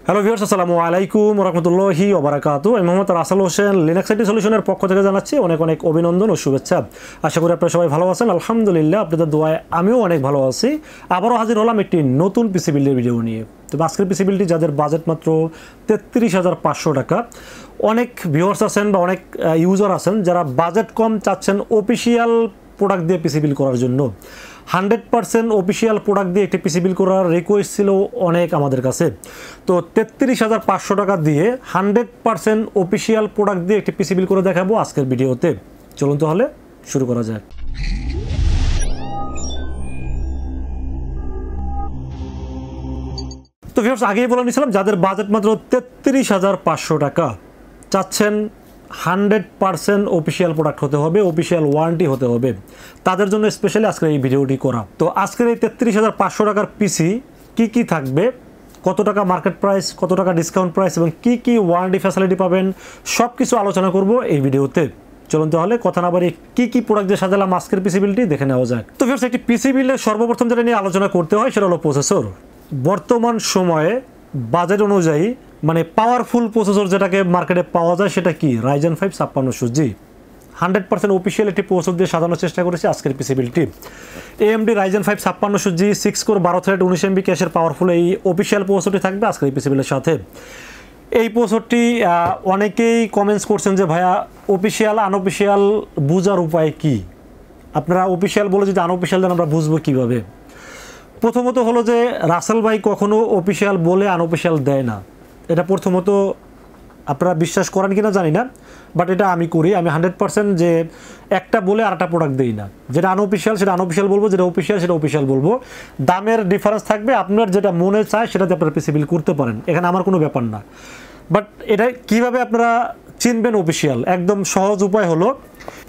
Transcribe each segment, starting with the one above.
Hello viewers, আসসালামু আলাইকুম ওয়া রাহমাতুল্লাহি ওয়া বারাকাতুহু। আমি মোহাম্মদ রাসেল হোসেন লিনাক্স আইটি সলিউশনের পক্ষ থেকে জানাচ্ছি অনেক অনেক অভিনন্দন ও শুভেচ্ছা। আশা করি আপনারা সবাই ভালো আছেন। আলহামদুলিল্লাহ, আপনাদের দোয়ায় আমিও অনেক ভালো আছি। আবারও হাজির হলাম একটি নতুন পিসি বিল্ডের ভিডিও নিয়ে। তো আজকের পিসি বিল্ডটি যাদের বাজেট মাত্র 33,500 টাকা, অনেক ভিউয়ার্স আছেন বা অনেক ইউজার আছেন যারা বাজেট কম চাচ্ছেন অফিসিয়াল প্রোডাক্ট দিয়ে পিসি বিল্ড করার জন্য। 100% অফিসিয়াল প্রোডাক্ট দিয়ে একটি পিসি বিল্ড করার রিকোয়েস্ট ছিল অনেক আমাদের কাছে। তো 33,500 টাকা দিয়ে 100% অফিসিয়াল প্রোডাক্ট দিয়ে একটি পিসি বিল্ড করে দেখাবো আজকের ভিডিওতে। চলুন তাহলে শুরু করা যাক। তো ভিউয়ার্স, আগেই বলে নিয়েছিলাম যাদের বাজেট মাত্র 33,500 টাকা চাচ্ছেন 100% অফিসিয়াল প্রোডাক্ট হতে হবে, অফিসিয়াল ওয়ারেন্টি হতে হবে, তাদের জন্য স্পেশালি আজকের এই ভিডিওটি করা। তো আজকের এই 33,500 টাকার পিসি কি কি থাকবে, কত টাকা মার্কেট প্রাইস, কত টাকা ডিসকাউন্ট প্রাইস এবং কি কি ওয়ারেন্টি ফ্যাসিলিটি পাবেন, সব কিছু আলোচনা করব এই ভিডিওতে। চলুন তাহলে কথা না বাড়িয়ে কি কি প্রোডাক্ট দিয়ে সাজালাম আজকের পিসি বিল্ডটি দেখে নেওয়া যাক। তো ভিউয়ার্স, একটি পিসি বিল্ডের সর্বপ্রথম যেটা নিয়ে আলোচনা করতে হয় সেটা হলো প্রসেসর। বর্তমান সময়ে বাজেট অনুযায়ী মানে পাওয়ারফুল প্রসেসর যেটাকে মার্কেটে পাওয়া যায় সেটা কি? Ryzen 5 5600G। 100% অফিসিয়াল একটি প্রসেসর দিয়ে সাজানোর চেষ্টা করেছি আজকের পিসি বিল্ডটি। AMD Ryzen 5 5600G 6 core 12 thread 19 MB ক্যাশের পাওয়ারফুল এই অফিসিয়াল প্রসেসরটি থাকবে আজকের এই পিসি বিল্ডের সাথে। এই প্রসেসরটি অনেকেই কমেন্টস করছেন যে ভাইয়া অফিসিয়াল আনঅফিসিয়াল বোঝার উপায় কি? আপনারা অফিসিয়াল বলে যদি আনঅফিসিয়াল দেন আমরা বুঝবো কীভাবে? প্রথমত হলো যে রাসেল ভাই কখনো অফিসিয়াল বলে আনঅফিসিয়াল দেয় না। এটা প্রথমত আপনারা বিশ্বাস করেন কিনা জানি না, বাট এটা আমি করি। আমি 100% যে একটা বলে আরেকটা প্রোডাক্ট দিই না। যেটা আনঅফিসিয়াল সেটা আনঅফিসিয়াল বলবো, যেটা অফিসিয়াল সেটা অফিসিয়াল বলবো। দামের ডিফারেন্স থাকবে, আপনার যেটা মনে চায় সেটাতে আপনারা পিসি বিল্ড করতে পারেন, এখানে আমার কোনো ব্যাপার না। বাট এটা কিভাবে আপনারা চিনবেন অফিসিয়াল? একদম সহজ উপায় হলো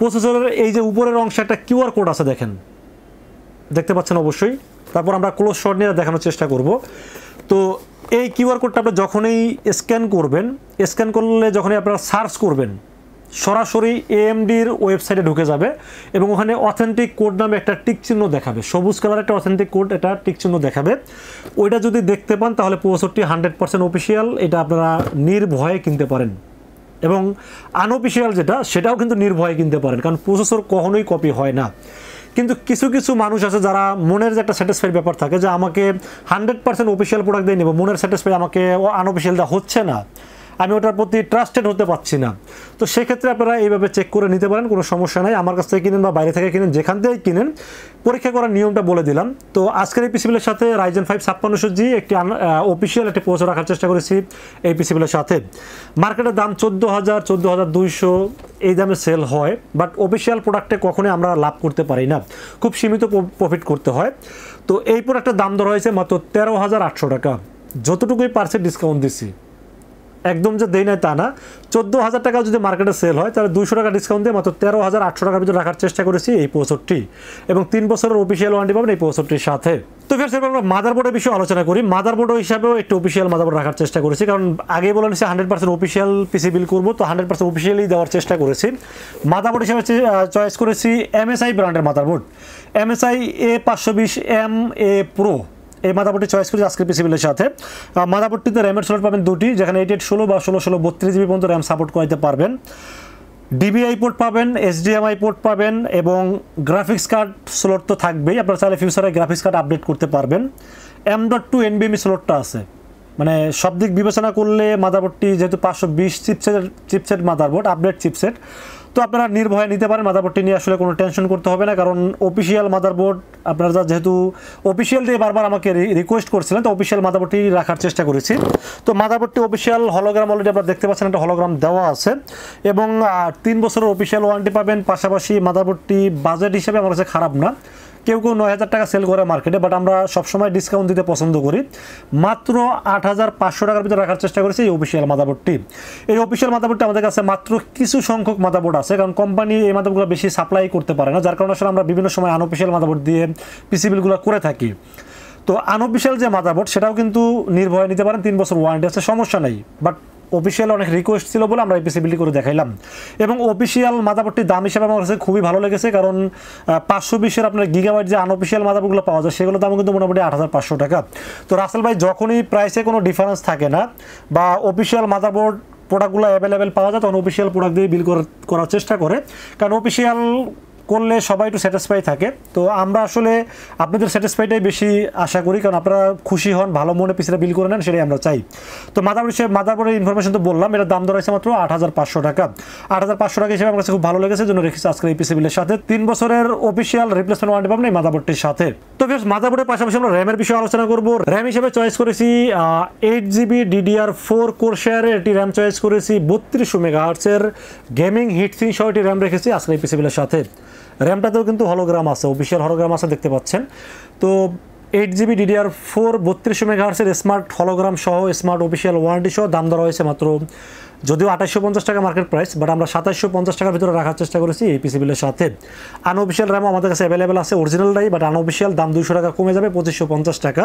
প্রসেসরের এই যে উপরের অংশে একটা কিউআর কোড আছে, দেখতে পাচ্ছেন অবশ্যই। তারপর আমরা ক্লোজ শট নিয়ে দেখানোর চেষ্টা করব। তো এই কিউআর কোডটা আপনারা যখনই স্ক্যান করবেন, স্ক্যান করলে যখনই আপনারা সার্চ করবেন সরাসরি AMDর ওয়েবসাইটে ঢুকে যাবে এবং ওখানে অথেন্টিক কোড নামে একটা টিক চিহ্ন দেখাবে, সবুজ কালার একটা অথেন্টিক কোড, এটা টিক চিহ্ন দেখাবে। ওইটা যদি দেখতে পান তাহলে প্রসেসরটি 100% অফিসিয়াল, এটা আপনারা নির্ভয়ে কিনতে পারেন। এবং আনঅফিসিয়াল যেটা সেটাও কিন্তু নির্ভয়ে কিনতে পারেন, কারণ প্রসেসর কখনোই কপি হয় না। কিন্তু কিছু কিছু মানুষ আছে যারা মনের যে একটা স্যাটিসফাইড ব্যাপার থাকে যে আমাকে 100% অফিসিয়াল প্রোডাক্ট দিয়ে নেব, মনের স্যাটিসফাই আমাকে আনঅফিসিয়াল দেওয়া হচ্ছে না, আমি ওটার প্রতি ট্রাস্টেড হতে পারছি না। তো সেক্ষেত্রে আপনারা এইভাবে চেক করে নিতে পারেন, কোনো সমস্যা নাই। আমার কাছ থেকে কিনেন বা বাইরে থেকে কিনেন, যেখান থেকেই কিনেন, পরীক্ষা করার নিয়মটা বলে দিলাম। তো আজকের এই পিসি বিলের সাথে Ryzen 5 5600G একটি অফিসিয়াল একটি প্রসেসর রাখার চেষ্টা করেছি এই পিসি বিলের সাথে। মার্কেটের দাম 14,000 14,200 এই দামে সেল হয়, বাট অফিসিয়াল প্রোডাক্টে কখনোই আমরা লাভ করতে পারি না, খুব সীমিত প্রফিট করতে হয়। তো এই প্রোডাক্টের দাম ধরা হয়েছে মাত্র 13,800 টাকা। যতটুকুই পারছে ডিসকাউন্ট দিচ্ছি, একদম যে দেই নাই তা না। 14,000 টাকা যদি মার্কেটে সেল হয় তাহলে 200 টাকা ডিসকাউন্ট দিয়ে মাত্র 13,800 টাকার ভিতরে রাখার চেষ্টা করেছি এই প্রসেসরটি, এবং 3 বছরের অফিসিয়াল ওয়ারেন্টি পাবেন এই প্রসেসরটির সাথে। তো ফের আমরা মাদারবোর্ডের বিষয়ে আলোচনা করি। মাদারবোর্ড হিসাবেও একটু অফিসিয়াল মাদারবোর্ড রাখার চেষ্টা করেছি, কারণ আগেই বলে নিচ্ছি 100% অফিসিয়াল পিসি বিল করবো, তো 100% অফিসিয়ালি দেওয়ার চেষ্টা করেছি। মাদারবোর্ড হিসাবে চয়েস করেছি MSi ব্র্যান্ডের মাদারবোর্ড, MSi A520M-A Pro। এই মাদারবোর্ডটি চয়েস করেছি আজকের পিসি বিলের সাথে। মাদারবোর্ডটিতে র্যামের স্লট পাবেন দুটি, যেখানে 8816 বা 1616 32GB পর্যন্ত র্যাম সাপোর্ট করাতে পারবেন। DVI পোর্ট পাবেন, HDMI পোর্ট পাবেন এবং গ্রাফিক্স কার্ড স্লট তো থাকবেই। আপনারা চাইলে ফিউচারে গ্রাফিক্স কার্ড আপডেট করতে পারবেন। M.2 NVMe স্লটটা আছে, মানে সব দিক বিবেচনা করলে মাদারবোর্ডটি যেহেতু 520 চিপসেট মাদারবোর্ড, আপডেট চিপসেট, তো আপনারা নির্ভয়ে নিতে পারেন। মাদারবোর্ডটি নিয়ে আসলে কোনো টেনশন করতে হবে না, কারণ অফিসিয়াল মাদারবোর্ড আপনারা যেহেতু অফিসিয়াল দিয়ে বারবার আমাকে রিকোয়েস্ট করছিলেন, তো অফিসিয়াল মাদারবোর্ডটি রাখার চেষ্টা করেছি। তো মাদারবোর্ডটি অফিসিয়াল হলোগ্রাম অলরেডি আপনারা দেখতে পাচ্ছেন, একটা হলোগ্রাম দেওয়া আছে এবং 3 বছরের অফিসিয়াল ওয়ারেন্টি পাবেন। পাশাপাশি মাদারবোর্ডটি বাজেট হিসাবে আমার কাছে খারাপ না। কেউ 9,000 টাকা সেল করে মার্কেটে, বাট আমরা সবসময় ডিসকাউন্ট দিতে পছন্দ করি। মাত্র 8,500 টাকার ভিতরে রাখার চেষ্টা করেছি এই অফিসিয়াল মাদারবোর্ডটি। এই অফিসিয়াল মাদারবোর্ডটি আমাদের কাছে মাত্র কিছু সংখ্যক মাদারবোর্ড আছে, কারণ কোম্পানি এই মাদারবোর্ডগুলো বেশি সাপ্লাই করতে পারে না, যার কারণে আসলে আমরা বিভিন্ন সময় আনঅফিসিয়াল মাদারবোর্ড দিয়ে পিসি বিলগুলো করে থাকি। তো আনঅফিসিয়াল যে মাদারবোর্ড সেটাও কিন্তু নির্ভয়ে নিতে পারেন, 3 বছর ওয়ারেন্টি আছে, সমস্যা নেই। বাট অফিসিয়াল অনেক রিকোয়েস্ট ছিল বলে আমরা এই পিসি বিল্ড করে দেখাইলাম। এবং অফিসিয়াল মাদারবোর্ডটির দাম হিসেবে আমার কাছে খুবই ভালো লেগেছে, কারণ 520-এর আপনার গিগাবাইট যে আনঅফিসিয়াল মাদারবোর্ডগুলো পাওয়া যায় সেগুলো দাম কিন্তু মোটামুটি 8500 টাকা। তো রাসেল ভাই যখনই প্রাইসে কোনো ডিফারেন্স থাকে না বা অফিসিয়াল মাদারবোর্ড প্রোডাক্টগুলো অ্যাভেলেবেল পাওয়া যায় তখন অফিসিয়াল প্রোডাক্ট দিয়ে বিল করার চেষ্টা করে, কারণ অফিসিয়াল করলে সবাই একটু স্যাটিসফাই থাকে। তো আমরা আসলে আপনাদের স্যাটিসফাইটাই বেশি আশা করি, কারণ আপনারা খুশি হন, ভালো মনে পিসিটা বিল করে নেন, সেটাই আমরা চাই। তো মাদারবোর্ডের ইনফরমেশন তো বললাম, এটার দাম ধরা হয়েছে মাত্র 8500 টাকা। 8500 টাকা হিসেবে আমার কাছে খুব ভালো লেগেছে, জন্য রেখেছি আজকের এই পিসি বিলের সাথে 3 বছরের অফিসিয়াল রিপ্লেসমেন্ট ওয়ারেন্টি পাবেন এই মাদারবোর্ডটির সাথে। তো মাদারবোর্ডের পাশাপাশি আমরা র্যামের বিষয়ে আলোচনা করব। র্যাম হিসেবে চয়েস করেছি 8GB DDR4 Corsair এটি র্যাম চয়েস করেছি। 3200 মেগাহার্টজের গেমিং হিটসিং সহ এটি র্যাম রেখেছি আজকের এই পিসি বিলের সাথে। র্যামটাতেও কিন্তু হলোগ্রাম আছে, অফিসিয়াল হলোগ্রাম আছে, দেখতে পাচ্ছেন। তো 8GB DDR4 3200 মেগাহার্টজের স্মার্ট হলোগ্রাম সহ স্মার্ট অফিসিয়াল ওয়ারেন্টি সহ দাম ধরা হয়েছে মাত্র, যদিও 2850 টাকা মার্কেট প্রাইস, বাট আমরা 2750 টাকার ভিতরে রাখার চেষ্টা করেছি এই পিসি বিলের সাথে। আনঅফিসিয়াল র্যামও আমাদের কাছে অ্যাভেলেবেল আছে, অরিজিনালটাই, বাট আনঅফিসিয়াল দাম 200 টাকা কমে যাবে, 2550 টাকা।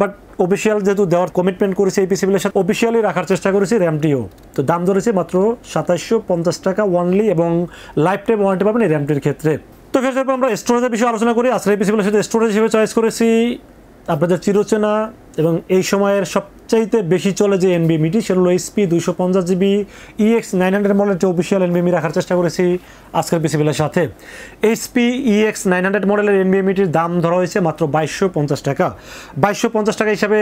বাট অফিসিয়াল যেহেতু দেওয়ার কমিটমেন্ট করেছি এই পিসি বিলের সাথে, অফিসিয়ালি রাখার চেষ্টা করেছি র্যামটিও। তো দাম ধরেছি মাত্র 2750 টাকা ওয়ানলি, এবং লাইফ টাইম ওয়ারেন্টি পাবেন এই র্যামটির ক্ষেত্রে। তো ফের আমরা স্টোরেজের বিষয়ে আলোচনা করি। আজকের এই পিসি বিলের সাথে স্টোরেজ হিসেবে চয়েস করেছি আপনাদের চিরচেনা এবং এই সময়ের সবচাইতে বেশি চলে যে এনবিএমইটি, সেটা হলো HP 250GB EX900 মডেলের যে অফিসিয়াল এনবিএমই রাখার চেষ্টা করেছি আজকের পিসি বিলের সাথে। HP EX900 মডেলের এনবিএমইটির দাম ধরা হয়েছে মাত্র 2250 টাকা। 2250 টাকা হিসাবে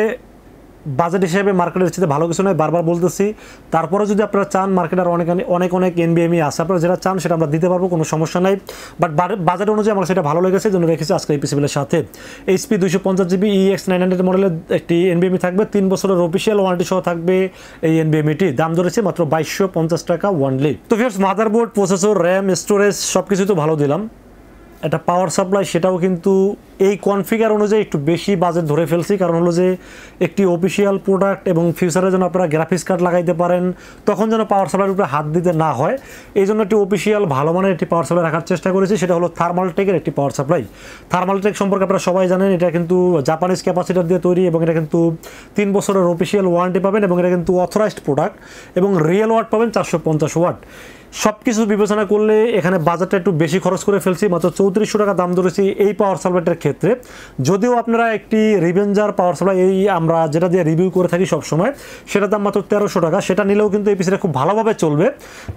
বাজেট হিসেবে মার্কেটের চেয়ে ভালো কিছু নয়, বারবার বলতেছি। তারপরে যদি আপনারা চান, মার্কেটের অনেক এনবিএমই আছে, আপনারা যেটা চান সেটা আমরা দিতে পারবো, কোনো সমস্যা নাই। বাট বাজেট অনুযায়ী আমার সেটা ভালো লেগেছে, জন্য রেখেছি আজকে এই পিসি বিলের সাথে। HP 250GB EX900 মডেলের একটি এনবিএমই থাকবে, 3 বছরের অফিসিয়াল ওয়ারেন্টি সহ থাকবে এই এনবিএমইটি। দাম ধরেছে মাত্র 2250 টাকা ওয়ানলি। তো ফিয়ার্স, মাদারবোর্ড, প্রসেসর, র্যাম, স্টোরেজ সব কিছু তো ভালো দিলাম। একটা পাওয়ার সাপ্লাই সেটাও কিন্তু এই কনফিগার অনুযায়ী একটু বেশি বাজেট ধরে ফেলছি, কারণ হলো যে একটি অফিসিয়াল প্রোডাক্ট এবং ফিউচারে যেন আপনারা গ্রাফিক্স কার্ড লাগাইতে পারেন, তখন যেন পাওয়ার সাপ্লাইয়ের উপরে হাত দিতে না হয়, এই জন্য একটি অফিসিয়াল ভালো মানের একটি পাওয়ার সাপ্লাই রাখার চেষ্টা করেছি। সেটা হলো থার্মালটেকের একটি পাওয়ার সাপ্লাই। থার্মালটেক সম্পর্কে আপনারা সবাই জানেন, এটা কিন্তু জাপানিজ ক্যাপাসিটার দিয়ে তৈরি, এবং এটা কিন্তু 3 বছরের অফিসিয়াল ওয়ারেন্টি পাবেন, এবং এটা কিন্তু অথরাইজড প্রোডাক্ট, এবং রিয়েল ওয়াট পাবেন 450 ওয়াট। সব কিছু বিবেচনা করলে এখানে বাজেটটা একটু বেশি খরচ করে ফেলছি, মাত্র 3400 টাকা দাম ধরেছি এই পাওয়ার সাপ্লাইটার ক্ষেত্রে। যদিও আপনারা একটি রিভেঞ্জার পাওয়ার সাপ্লাই, এই আমরা যেটা দিয়ে রিভিউ করে থাকি সবসময়, সেটার দাম মাত্র 1300 টাকা, সেটা নিলেও কিন্তু এই পিসিটা খুব ভালোভাবে চলবে।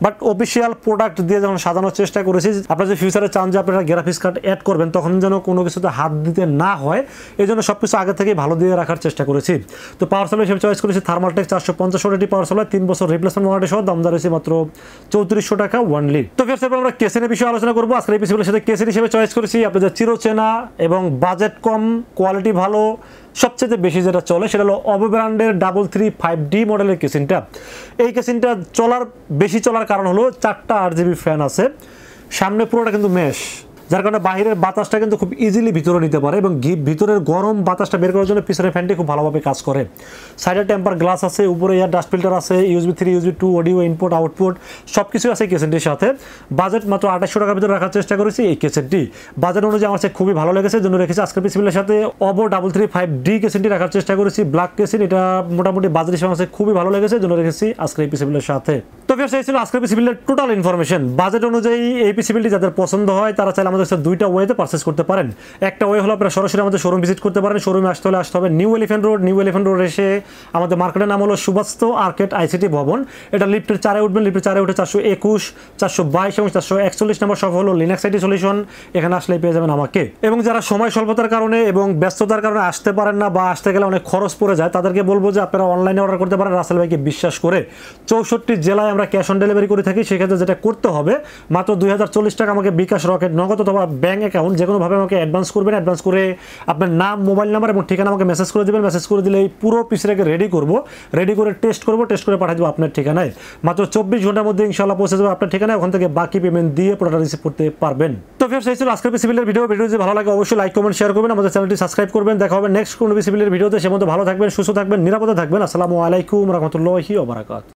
বাট অফিসিয়াল প্রোডাক্ট দিয়ে যখন সাজানোর চেষ্টা করেছি, আপনারা যে ফিউচারে চান যে আপনারা গ্রাফিক্স কার্ড অ্যাড করবেন, তখন যেন কোনো কিছুতে হাত দিতে না হয়, এই জন্য সব কিছু আগে থেকেই ভালো দিয়ে রাখার চেষ্টা করেছি। তো পাওয়ার সাপ্লাই হিসেবে চয়েস করেছি থার্মালটেক 450 ওয়াটের পাওয়ার সাপ্লাই, 3 বছর রিপ্লেসমেন্ট ওয়ারেন্টি সহ, দাম ধরেছি মাত্র 3400 টাকা ওয়ানলি। তো ফের আমরা কেসেনের বিষয়ে আলোচনা করবো। আজকের এই পিসিগুলোর সাথে কেসের হিসেবে চয়েস করেছি আপনাদের চিরচেনা এবং বাজেট কম, কোয়ালিটি ভালো, সবচেয়ে বেশি যেটা চলে সেটা হলো OVO ব্র্যান্ডের 335D মডেলের কেসিনটা। এই কেসিনটা বেশি চলার কারণ হলো 4টা RGB ফ্যান আছে, সামনে পুরোটা কিন্তু মেশ, যার কারণে বাইরের বাতাসটা কিন্তু খুব ইজিলি ভিতরে নিতে পারে, এবং ভিতরের গরম বাতাসটা বের করার জন্য পিছনের ফ্যানটি খুব ভালোভাবে কাজ করে। সাইডে টেম্পার গ্লাস আছে, উপরে এয়ার ডাস্ট ফিল্টার আছে, USB 3 USB 2 audio input output সব কিছু আছে কেসেনটির সাথে। বাজেট মাত্র 2800 টাকার ভিতরে রাখার চেষ্টা করেছি এই কেসেনটি। বাজেট অনুযায়ী আমার কাছে খুবই ভালো লেগেছে, জন্য রেখেছি আজকের পিসিবিলের সাথে OVO 335D কেসেনটি রাখার চেষ্টা করেছি। ব্ল্যাক কেসেন, এটা মোটামুটি বাজেট হিসেবে আমার কাছে খুবই ভালো লেগেছে, জন্য রেখেছি আজকের এই পিসিবিলের সাথে। তো ফির সেই ছিল আজকের পিসিবিলের টোটাল ইনফরমেশন। বাজেট অনুযায়ী এই পিসিবিলটি যাদের পছন্দ হয় তারা চাইলে আমাদের সাথে দুইটা ওয়েতে পারচেজ করতে পারেন। একটা ওয়ে হলো আপনারা সরাসরি আমাদের শোরুম ভিজিট করতে পারেন। শোরুমে আসতে হবে নিউ এলিফ্যান্ট রোড এসে আমাদের মার্কেটের নাম হলো সুবাস্তু আর্কেড ICT ভবন। এটা লিফটের 4-এ উঠবেন, লিফটের 4-এ উঠে 421, 422 এবং 441 নম্বর সব হলো লিনাক্স IT সলিউশন। এখানে আসলেই পেয়ে যাবেন আমাকে। এবং যারা সময় স্বল্পতার কারণে এবং ব্যস্ততার কারণে আসতে পারেন না বা আসতে গেলে অনেক খরচ পড়ে যায়, তাদেরকে বলবো যে আপনারা অনলাইনে অর্ডার করতে পারেন রাসেল ভাইকে বিশ্বাস করে। 64 জেলায় আমরা ক্যাশ অন ডেলিভারি করে থাকি। সেক্ষেত্রে যেটা করতে হবে, মাত্র 2040 টাকা আমাকে বিকাশ, রকেট, নগদ অথবা ব্যাঙ্ক অ্যাকাউন্ট যে কোনোভাবে আমাকে অ্যাডভান্স করবেন। অ্যাডভান্স করে আপনার নাম, মোবাইল নাম্বার এবং ঠিকানা আমাকে মেসেজ করে দেবেন। মেসেজ করে দিলে এই পুরো পিসটাকে রেডি করে টেস্ট করে পাঠিয়ে দেবো আপনার ঠিকানায়। মাত্র 24 ঘন্টার মধ্যে ইনশাআল্লাহ পৌঁছে যাবে আপনার ঠিকানায়। ওখান থেকে বাকি পেমেন্ট দিয়ে প্রোডাক্ট রিসিভ করতে পারবেন। তো ফির সেই ছিল আজকের পিসিবিলের ভিডিও। যদি ভালো লাগে অবশ্যই লাইক, কমেন্ট, শেয়ার করবেন। আমাদের চ্যানেলটি সাবস্ক্রাইব করবেন। দেখা হবে নেক্সট কোনো পিসিবিলের ভিডিওতে। সে মধ্যে ভালো থাকবেন, সুস্থ থাকবেন, নিরাপদে থাকবেন। আসসালামু আলাইকুম রহমতুল্লাহি ওয়া বারাকাতুহু।